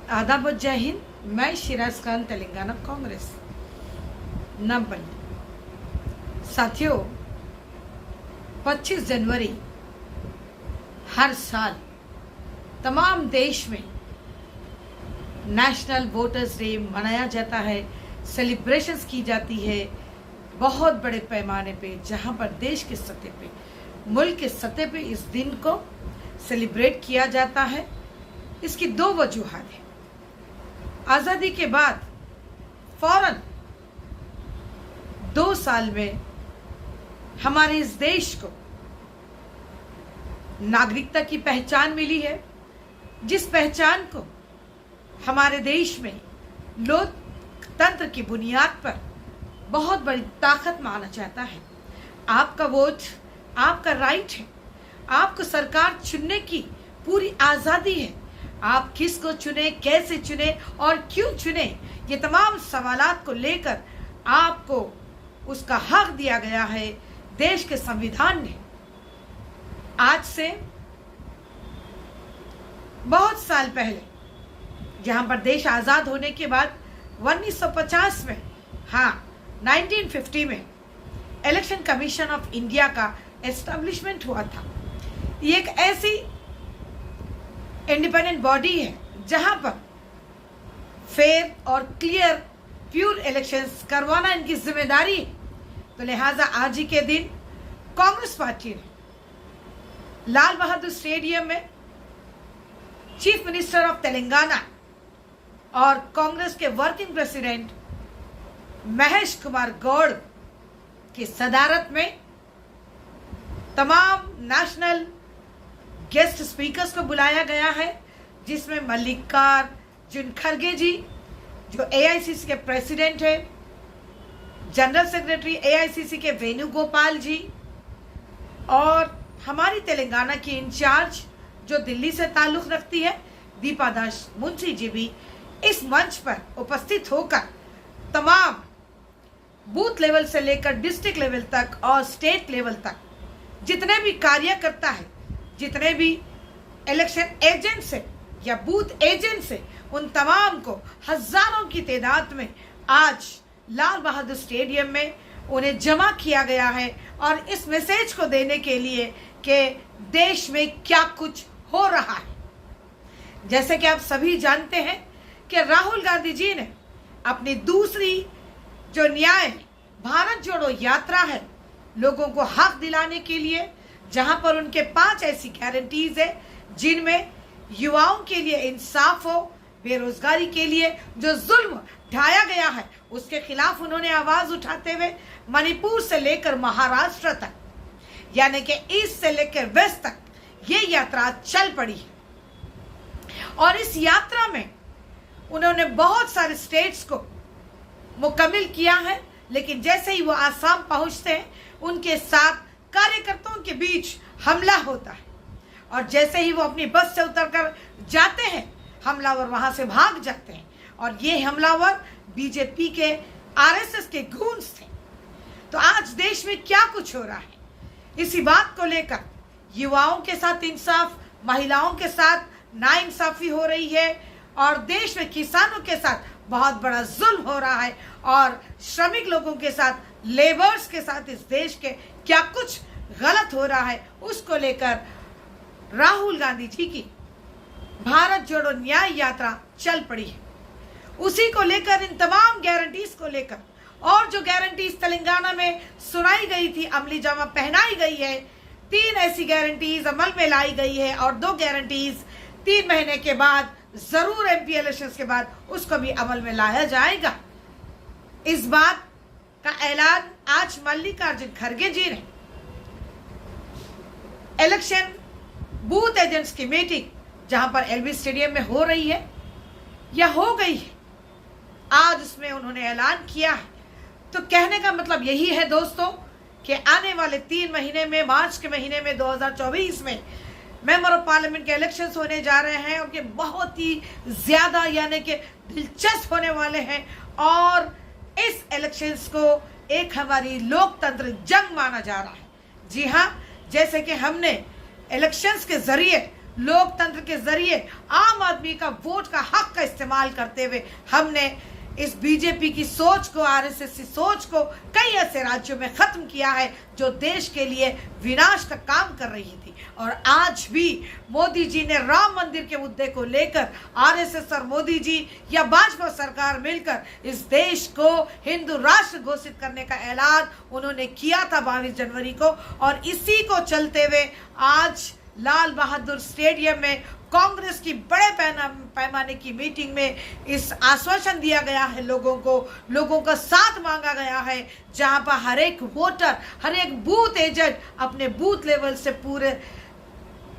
आदाब और जय हिंद। मैं शिराज खान, तेलंगाना कांग्रेस। नंबर साथियों, 25 जनवरी हर साल तमाम देश में नेशनल वोटर्स डे मनाया जाता है, सेलिब्रेशंस की जाती है बहुत बड़े पैमाने पे, जहां पर देश के सतह पे, मुल्क के सतह पे इस दिन को सेलिब्रेट किया जाता है। इसकी दो वजूहात हैं। आज़ादी के बाद फौरन 2 साल में हमारे इस देश को नागरिकता की पहचान मिली है, जिस पहचान को हमारे देश में लोकतंत्र की बुनियाद पर बहुत बड़ी ताकत माना जाता है। आपका वोट आपका राइट है, आपको सरकार चुनने की पूरी आज़ादी है। आप किसको चुने, कैसे चुने और क्यों चुने, ये तमाम सवालात को लेकर आपको उसका हक दिया गया है देश के संविधान ने। आज से बहुत साल पहले, जहां पर देश आज़ाद होने के बाद 1950 में, 1950 में इलेक्शन कमीशन ऑफ इंडिया का एस्टेब्लिशमेंट हुआ था। ये एक ऐसी इंडिपेंडेंट बॉडी है जहां पर फेयर और क्लियर प्योर इलेक्शंस करवाना इनकी जिम्मेदारी है। तो लिहाजा आज ही के दिन कांग्रेस पार्टी ने लाल बहादुर स्टेडियम में चीफ मिनिस्टर ऑफ तेलंगाना और कांग्रेस के वर्किंग प्रेसिडेंट महेश कुमार गौड़ की सदारत में तमाम नेशनल गेस्ट स्पीकर्स को बुलाया गया है, जिसमें मल्लिकार्जुन खड़गे जी, जो एआईसीसी के प्रेसिडेंट है, जनरल सेक्रेटरी एआईसीसी के वेणुगोपाल जी, और हमारी तेलंगाना की इंचार्ज जो दिल्ली से ताल्लुक रखती है, दीपा दास मुंशी जी भी इस मंच पर उपस्थित होकर तमाम बूथ लेवल से लेकर डिस्ट्रिक्ट लेवल तक और स्टेट लेवल तक जितने भी कार्यकर्ता है, जितने भी इलेक्शन एजेंट्स है या बूथ एजेंट्स है, उन तमाम को हजारों की तादाद में आज लाल बहादुर स्टेडियम में उन्हें जमा किया गया है, और इस मैसेज को देने के लिए कि देश में क्या कुछ हो रहा है। जैसे कि आप सभी जानते हैं कि राहुल गांधी जी ने अपनी दूसरी जो न्याय भारत जोड़ो यात्रा है, लोगों को हक दिलाने के लिए, जहां पर उनके 5 ऐसी गारंटीज है जिनमें युवाओं के लिए इंसाफ हो, बेरोजगारी के लिए जो जुल्म ढाया गया है उसके खिलाफ उन्होंने आवाज उठाते हुए मणिपुर से लेकर महाराष्ट्र तक, यानी कि ईस्ट से लेकर वेस्ट तक ये यात्रा चल पड़ी है। और इस यात्रा में उन्होंने बहुत सारे स्टेट्स को मुकम्मिल किया है, लेकिन जैसे ही वो आसाम पहुंचते हैं उनके साथ कार्यकर्ताओं के बीच हमला होता है, और जैसे ही वो अपनी बस से उतरकर जाते हैं, हमलावर वहां से भाग जाते हैं, और ये हमलावर बीजेपी के आरएसएस के गूंज थे। तो आज देश में क्या कुछ हो रहा है, इसी बात को लेकर युवाओं के साथ इंसाफ, महिलाओं के साथ नाइंसाफी हो रही है, और देश में किसानों के साथ बहुत बड़ा जुल्म हो रहा है, और श्रमिक लोगों के साथ, लेबर्स के साथ इस देश के क्या कुछ गलत हो रहा है, उसको लेकर राहुल गांधी जी की भारत जोड़ो न्याय यात्रा चल पड़ी है। उसी को लेकर, इन तमाम गारंटीज को लेकर, और जो गारंटीज तेलंगाना में सुनाई गई थी, अमली जामा पहनाई गई है, 3 ऐसी गारंटीज अमल में लाई गई है, और 2 गारंटीज 3 महीने के बाद जरूर एमपी इलेक्शंस के बाद उसको भी अमल में लाया जाएगा। इस बात का ऐलान आज मल्लिकार्जुन खड़गे जी ने इलेक्शन बूथ एजेंट्स की मीटिंग जहां पर एलबी स्टेडियम में हो रही है या हो गई है, आज उसमें उन्होंने ऐलान किया है। तो कहने का मतलब यही है दोस्तों कि आने वाले 3 महीने में, मार्च के महीने में 2024 में मेंबर ऑफ पार्लियामेंट के इलेक्शंस होने जा रहे हैं, और ये बहुत ही ज्यादा यानी कि दिलचस्प होने वाले हैं, और इस इलेक्शंस को एक हमारी लोकतंत्र जंग माना जा रहा है। जी हाँ, जैसे कि हमने इलेक्शंस के जरिए लोकतंत्र के जरिए आम आदमी का वोट का हक का इस्तेमाल करते हुए हमने इस बीजेपी की सोच को, आरएसएस की सोच को कई ऐसे राज्यों में खत्म किया है जो देश के लिए विनाश का काम कर रही थी। और आज भी मोदी जी ने राम मंदिर के मुद्दे को लेकर आरएसएस और मोदी जी या भाजपा सरकार मिलकर इस देश को हिंदू राष्ट्र घोषित करने का ऐलान उन्होंने किया था 22 जनवरी को। और इसी को चलते हुए आज लाल बहादुर स्टेडियम में कांग्रेस की बड़े पैमाने की मीटिंग में इस आश्वासन दिया गया है, लोगों का साथ मांगा गया है, जहां पर हर एक वोटर, हर एक बूथ एजेंट अपने बूथ लेवल से पूरे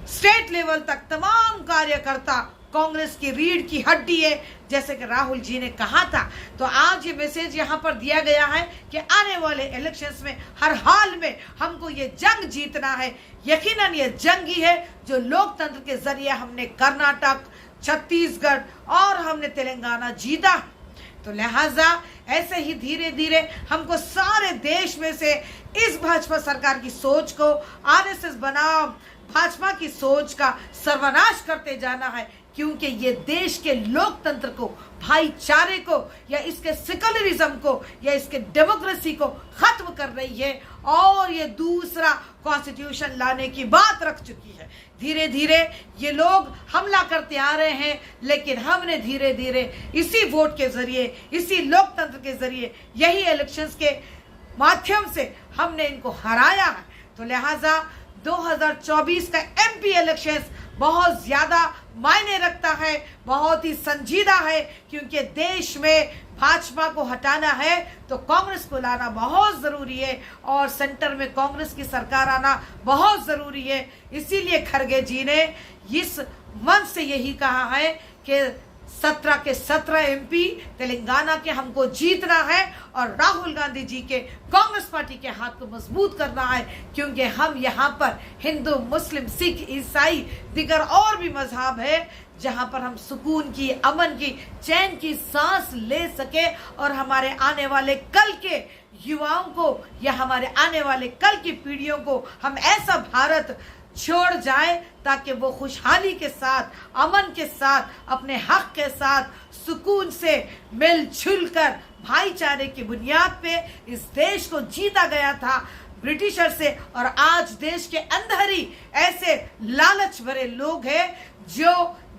स्टेट लेवल तक तमाम कार्यकर्ता कांग्रेस की रीढ़ की हड्डी है, जैसे कि राहुल जी ने कहा था। तो आज ये मैसेज यहाँ पर दिया गया है कि आने वाले इलेक्शंस में हर हाल में हमको ये जंग जीतना है। यकीनन ये जंग ही है जो लोकतंत्र के जरिए हमने कर्नाटक, छत्तीसगढ़ और हमने तेलंगाना जीता। तो लिहाजा ऐसे ही धीरे धीरे हमको सारे देश में से इस भाजपा सरकार की सोच को, आरएसएस बनाम भाजपा की सोच का सर्वनाश करते जाना है, क्योंकि ये देश के लोकतंत्र को, भाईचारे को या इसके सेकुलरिज्म को या इसके डेमोक्रेसी को खत्म कर रही है और ये दूसरा कॉन्स्टिट्यूशन लाने की बात रख चुकी है। धीरे धीरे ये लोग हमला करते आ रहे हैं, लेकिन हमने धीरे धीरे इसी वोट के जरिए, इसी लोकतंत्र के जरिए, यही इलेक्शंस के माध्यम से हमने इनको हराया है। तो लिहाजा 2024 का एमपी इलेक्शंस बहुत ज्यादा मायने रखता है, बहुत ही संजीदा है, क्योंकि देश में भाजपा को हटाना है तो कांग्रेस को लाना बहुत जरूरी है और सेंटर में कांग्रेस की सरकार आना बहुत जरूरी है। इसीलिए खड़गे जी ने इस मंच से यही कहा है कि 17 के 17 एमपी तेलंगाना के हमको जीतना है और राहुल गांधी जी के कांग्रेस पार्टी के हाथ को मजबूत करना है, क्योंकि हम यहाँ पर हिंदू, मुस्लिम, सिख, ईसाई, दिगर और भी मजहब है, जहाँ पर हम सुकून की, अमन की, चैन की सांस ले सके और हमारे आने वाले कल के युवाओं को या हमारे आने वाले कल की पीढ़ियों को हम ऐसा भारत छोड़ जाए ताकि वो खुशहाली के साथ, अमन के साथ, अपने हक के साथ, सुकून से मिलजुल कर भाईचारे की बुनियाद पे इस देश को जीता गया था ब्रिटिशर से। और आज देश के अंदर ही ऐसे लालच भरे लोग हैं जो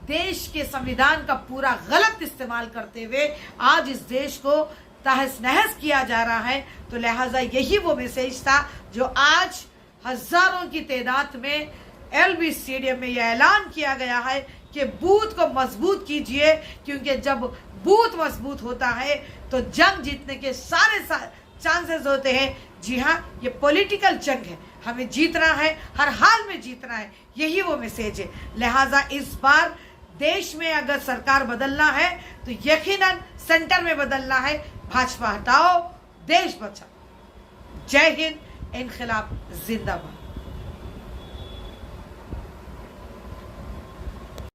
देश के संविधान का पूरा गलत इस्तेमाल करते हुए आज इस देश को तहस नहस किया जा रहा है। तो लिहाजा यही वो मैसेज था जो आज हजारों की तादाद में एलबी स्टेडियम में यह ऐलान किया गया है कि बूथ को मजबूत कीजिए, क्योंकि जब बूथ मजबूत होता है तो जंग जीतने के सारे चांसेस होते हैं। जी हाँ, ये पॉलिटिकल जंग है, हमें जीतना है, हर हाल में जीतना है, यही वो मैसेज है। लिहाजा इस बार देश में अगर सरकार बदलना है तो यकीनन सेंटर में बदलना है। भाजपा हटाओ, देश बचाओ। जय हिंद, इनकलाब जिंदाबाद।